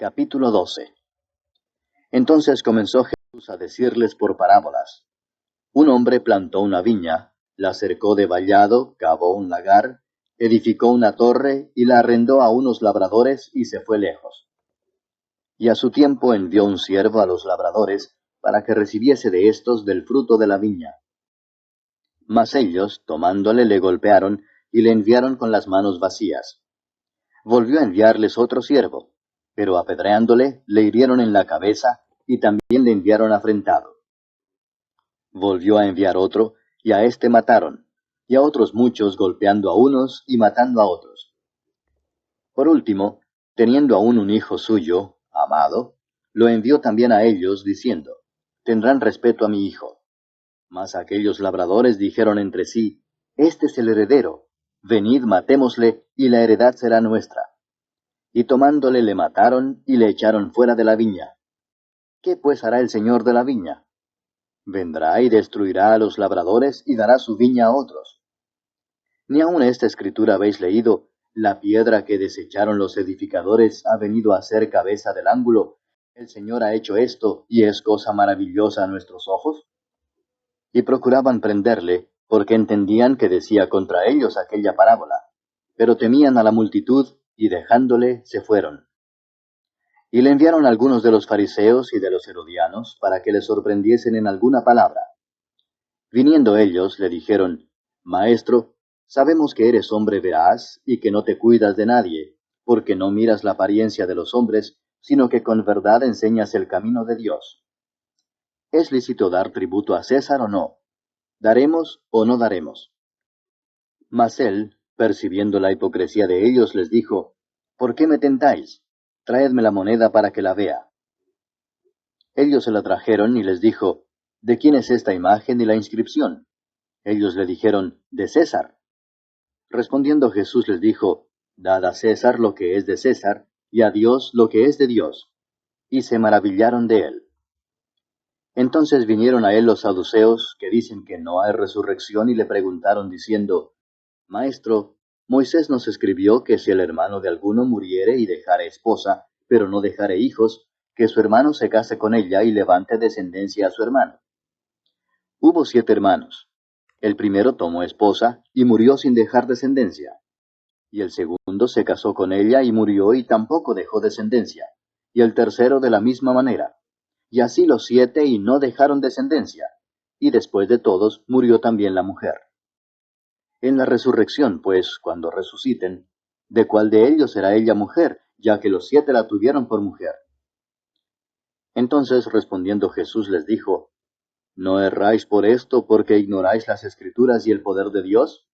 Capítulo 12. Entonces comenzó Jesús a decirles por parábolas. Un hombre plantó una viña, la cercó de vallado, cavó un lagar, edificó una torre y la arrendó a unos labradores y se fue lejos. Y a su tiempo envió un siervo a los labradores para que recibiese de éstos del fruto de la viña. Mas ellos, tomándole, le golpearon y le enviaron con las manos vacías. Volvió a enviarles otro siervo, pero apedreándole, le hirieron en la cabeza y también le enviaron afrentado. Volvió a enviar otro, y a éste mataron, y a otros muchos golpeando a unos y matando a otros. Por último, teniendo aún un hijo suyo, amado, lo envió también a ellos, diciendo, tendrán respeto a mi hijo. Mas aquellos labradores dijeron entre sí, este es el heredero, venid matémosle, y la heredad será nuestra. Y tomándole le mataron, y le echaron fuera de la viña. ¿Qué pues hará el señor de la viña? Vendrá y destruirá a los labradores, y dará su viña a otros. Ni aun esta escritura habéis leído, la piedra que desecharon los edificadores ha venido a ser cabeza del ángulo. El Señor ha hecho esto, y es cosa maravillosa a nuestros ojos. Y procuraban prenderle, porque entendían que decía contra ellos aquella parábola. Pero temían a la multitud, y dejándole, se fueron. Y le enviaron algunos de los fariseos y de los herodianos, para que le sorprendiesen en alguna palabra. Viniendo ellos, le dijeron, Maestro, sabemos que eres hombre veraz, y que no te cuidas de nadie, porque no miras la apariencia de los hombres, sino que con verdad enseñas el camino de Dios. ¿Es lícito dar tributo a César o no? ¿Daremos o no daremos? Mas él, percibiendo la hipocresía de ellos, les dijo, ¿por qué me tentáis? Traedme la moneda para que la vea. Ellos se la trajeron y les dijo, ¿de quién es esta imagen y la inscripción? Ellos le dijeron, de César. Respondiendo Jesús les dijo, dad a César lo que es de César, y a Dios lo que es de Dios. Y se maravillaron de él. Entonces vinieron a él los saduceos, que dicen que no hay resurrección, y le preguntaron diciendo, Maestro, Moisés nos escribió que si el hermano de alguno muriere y dejare esposa, pero no dejare hijos, que su hermano se case con ella y levante descendencia a su hermano. Hubo 7 hermanos. El primero tomó esposa y murió sin dejar descendencia. Y el segundo se casó con ella y murió y tampoco dejó descendencia. Y el tercero de la misma manera. Y así los 7 y no dejaron descendencia. Y después de todos murió también la mujer. En la resurrección, pues, cuando resuciten, ¿de cuál de ellos será ella mujer, ya que los 7 la tuvieron por mujer? Entonces respondiendo Jesús les dijo, ¿no erráis por esto porque ignoráis las Escrituras y el poder de Dios?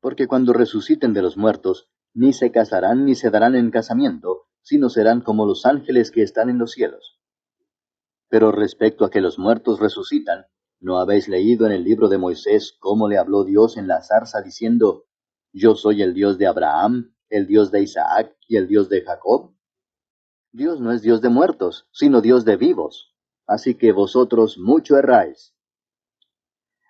Porque cuando resuciten de los muertos, ni se casarán ni se darán en casamiento, sino serán como los ángeles que están en los cielos. Pero respecto a que los muertos resucitan, ¿no habéis leído en el libro de Moisés cómo le habló Dios en la zarza diciendo, Yo soy el Dios de Abraham, el Dios de Isaac y el Dios de Jacob? Dios no es Dios de muertos, sino Dios de vivos. Así que vosotros mucho erráis.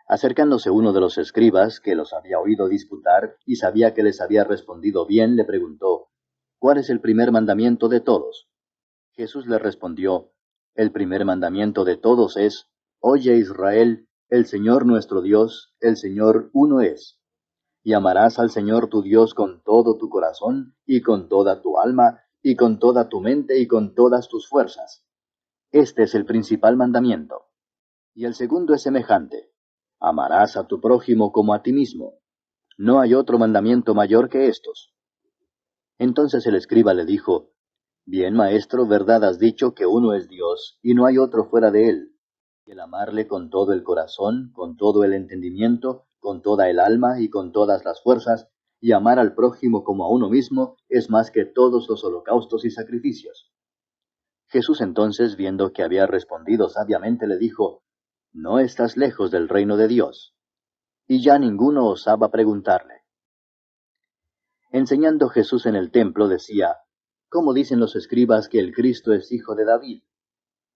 Acercándose uno de los escribas, que los había oído disputar, y sabía que les había respondido bien, le preguntó, ¿cuál es el primer mandamiento de todos? Jesús le respondió, el primer mandamiento de todos es, Oye Israel, el Señor nuestro Dios, el Señor uno es. Y amarás al Señor tu Dios con todo tu corazón, y con toda tu alma, y con toda tu mente, y con todas tus fuerzas. Este es el principal mandamiento. Y el segundo es semejante. Amarás a tu prójimo como a ti mismo. No hay otro mandamiento mayor que estos. Entonces el escriba le dijo, Bien, maestro, verdad has dicho que uno es Dios, y no hay otro fuera de él. Y el amarle con todo el corazón, con todo el entendimiento, con toda el alma y con todas las fuerzas, y amar al prójimo como a uno mismo, es más que todos los holocaustos y sacrificios. Jesús entonces, viendo que había respondido sabiamente, le dijo, No estás lejos del reino de Dios. Y ya ninguno osaba preguntarle. Enseñando Jesús en el templo decía, ¿cómo dicen los escribas que el Cristo es hijo de David?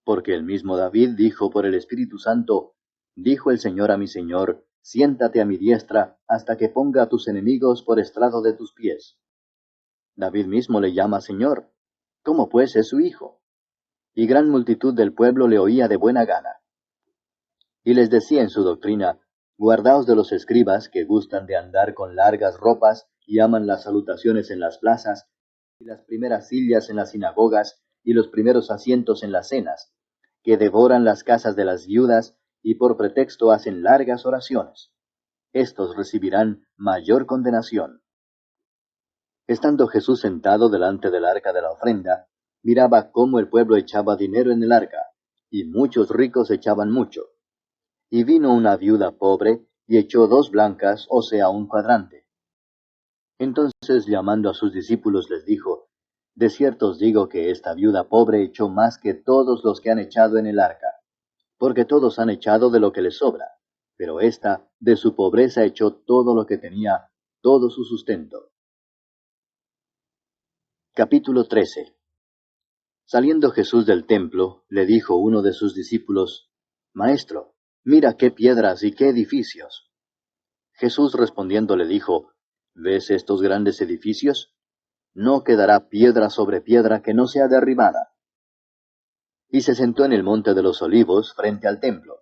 Porque el mismo David dijo por el Espíritu Santo, dijo el Señor a mi Señor, siéntate a mi diestra, hasta que ponga a tus enemigos por estrado de tus pies. David mismo le llama Señor. ¿Cómo pues es su hijo? Y gran multitud del pueblo le oía de buena gana. Y les decía en su doctrina, guardaos de los escribas que gustan de andar con largas ropas y aman las salutaciones en las plazas, y las primeras sillas en las sinagogas, y los primeros asientos en las cenas, que devoran las casas de las viudas, y por pretexto hacen largas oraciones. Estos recibirán mayor condenación. Estando Jesús sentado delante del arca de la ofrenda, miraba cómo el pueblo echaba dinero en el arca, y muchos ricos echaban mucho. Y vino una viuda pobre, y echó 2 blancas, o sea, un cuadrante. Entonces, llamando a sus discípulos, les dijo, de cierto os digo que esta viuda pobre echó más que todos los que han echado en el arca, porque todos han echado de lo que les sobra, pero ésta de su pobreza echó todo lo que tenía, todo su sustento. Capítulo 13. Saliendo Jesús del templo, le dijo uno de sus discípulos, Maestro, mira qué piedras y qué edificios. Jesús respondiendo le dijo, ¿ves estos grandes edificios? No quedará piedra sobre piedra que no sea derribada. Y se sentó en el monte de los olivos frente al templo.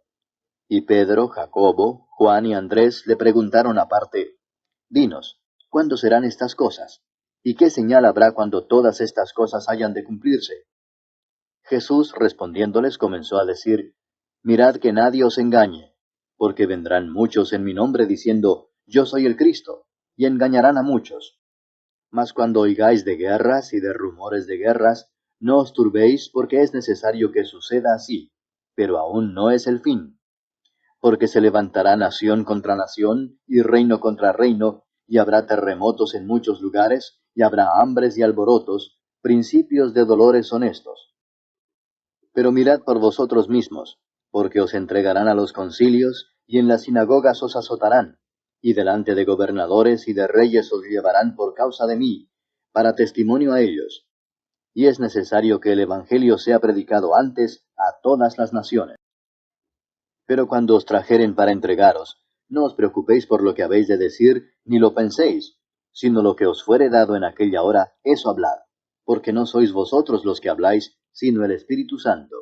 Y Pedro, Jacobo, Juan y Andrés le preguntaron aparte, Dinos, ¿cuándo serán estas cosas? ¿Y qué señal habrá cuando todas estas cosas hayan de cumplirse? Jesús respondiéndoles comenzó a decir, Mirad que nadie os engañe, porque vendrán muchos en mi nombre diciendo, Yo soy el Cristo, y engañarán a muchos. Mas cuando oigáis de guerras y de rumores de guerras, no os turbéis, porque es necesario que suceda así, pero aún no es el fin. Porque se levantará nación contra nación, y reino contra reino, y habrá terremotos en muchos lugares, y habrá hambres y alborotos, principios de dolores son estos. Pero mirad por vosotros mismos, porque os entregarán a los concilios, y en las sinagogas os azotarán, y delante de gobernadores y de reyes os llevarán por causa de mí, para testimonio a ellos. Y es necesario que el Evangelio sea predicado antes a todas las naciones. Pero cuando os trajeren para entregaros, no os preocupéis por lo que habéis de decir, ni lo penséis, sino lo que os fuere dado en aquella hora, eso hablad, porque no sois vosotros los que habláis, sino el Espíritu Santo.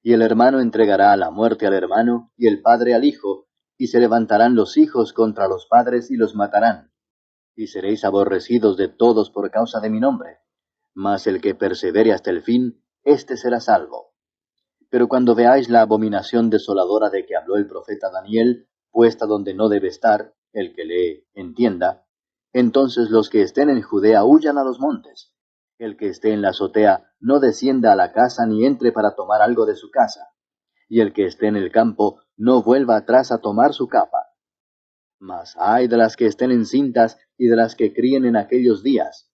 Y el hermano entregará a la muerte al hermano, y el padre al hijo, y se levantarán los hijos contra los padres y los matarán. Y seréis aborrecidos de todos por causa de mi nombre. Mas el que persevere hasta el fin, éste será salvo. Pero cuando veáis la abominación desoladora de que habló el profeta Daniel, puesta donde no debe estar, el que lee, entienda, entonces los que estén en Judea huyan a los montes. El que esté en la azotea no descienda a la casa ni entre para tomar algo de su casa. Y el que esté en el campo no vuelva atrás a tomar su capa. Mas ay de las que estén encintas y de las que críen en aquellos días.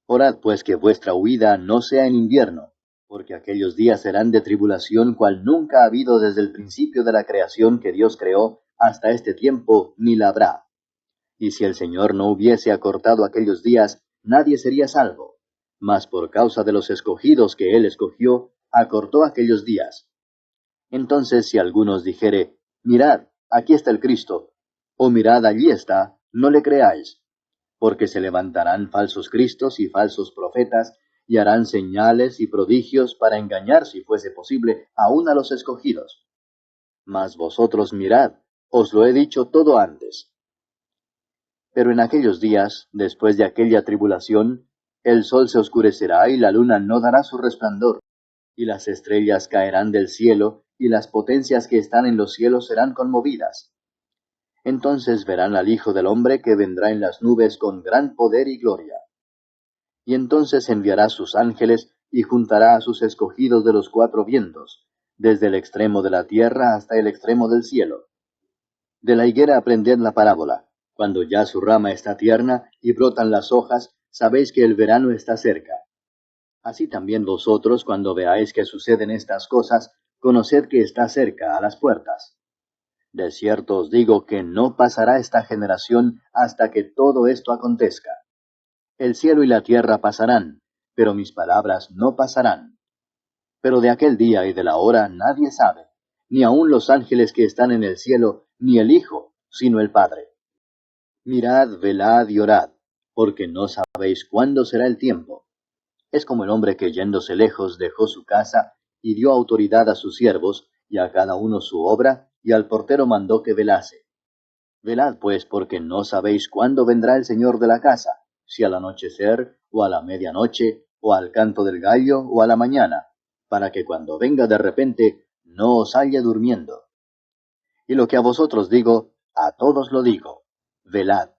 Orad pues que vuestra huida no sea en invierno, porque aquellos días serán de tribulación cual nunca ha habido desde el principio de la creación que Dios creó hasta este tiempo, ni la habrá. Y si el Señor no hubiese acortado aquellos días, nadie sería salvo. Mas por causa de los escogidos que Él escogió, acortó aquellos días. Entonces si algunos dijere, mirad, aquí está el Cristo, o mirad, allí está, no le creáis, porque se levantarán falsos cristos y falsos profetas, y harán señales y prodigios para engañar, si fuese posible, aun a los escogidos. Mas vosotros mirad, os lo he dicho todo antes. Pero en aquellos días, después de aquella tribulación, el sol se oscurecerá y la luna no dará su resplandor, y las estrellas caerán del cielo, y las potencias que están en los cielos serán conmovidas. Entonces verán al Hijo del Hombre que vendrá en las nubes con gran poder y gloria. Y entonces enviará sus ángeles y juntará a sus escogidos de los 4 vientos, desde el extremo de la tierra hasta el extremo del cielo. De la higuera aprended la parábola. Cuando ya su rama está tierna y brotan las hojas, sabéis que el verano está cerca. Así también vosotros, cuando veáis que suceden estas cosas, conoced que está cerca, a las puertas. De cierto os digo que no pasará esta generación hasta que todo esto acontezca. El cielo y la tierra pasarán, pero mis palabras no pasarán. Pero de aquel día y de la hora nadie sabe, ni aun los ángeles que están en el cielo, ni el Hijo, sino el Padre. Mirad, velad y orad, porque no sabéis cuándo será el tiempo. Es como el hombre que yéndose lejos dejó su casa y dio autoridad a sus siervos, y a cada uno su obra, y al portero mandó que velase. Velad pues, porque no sabéis cuándo vendrá el Señor de la casa, si al anochecer, o a la medianoche, o al canto del gallo, o a la mañana, para que cuando venga de repente no os halle durmiendo. Y lo que a vosotros digo, a todos lo digo, velad.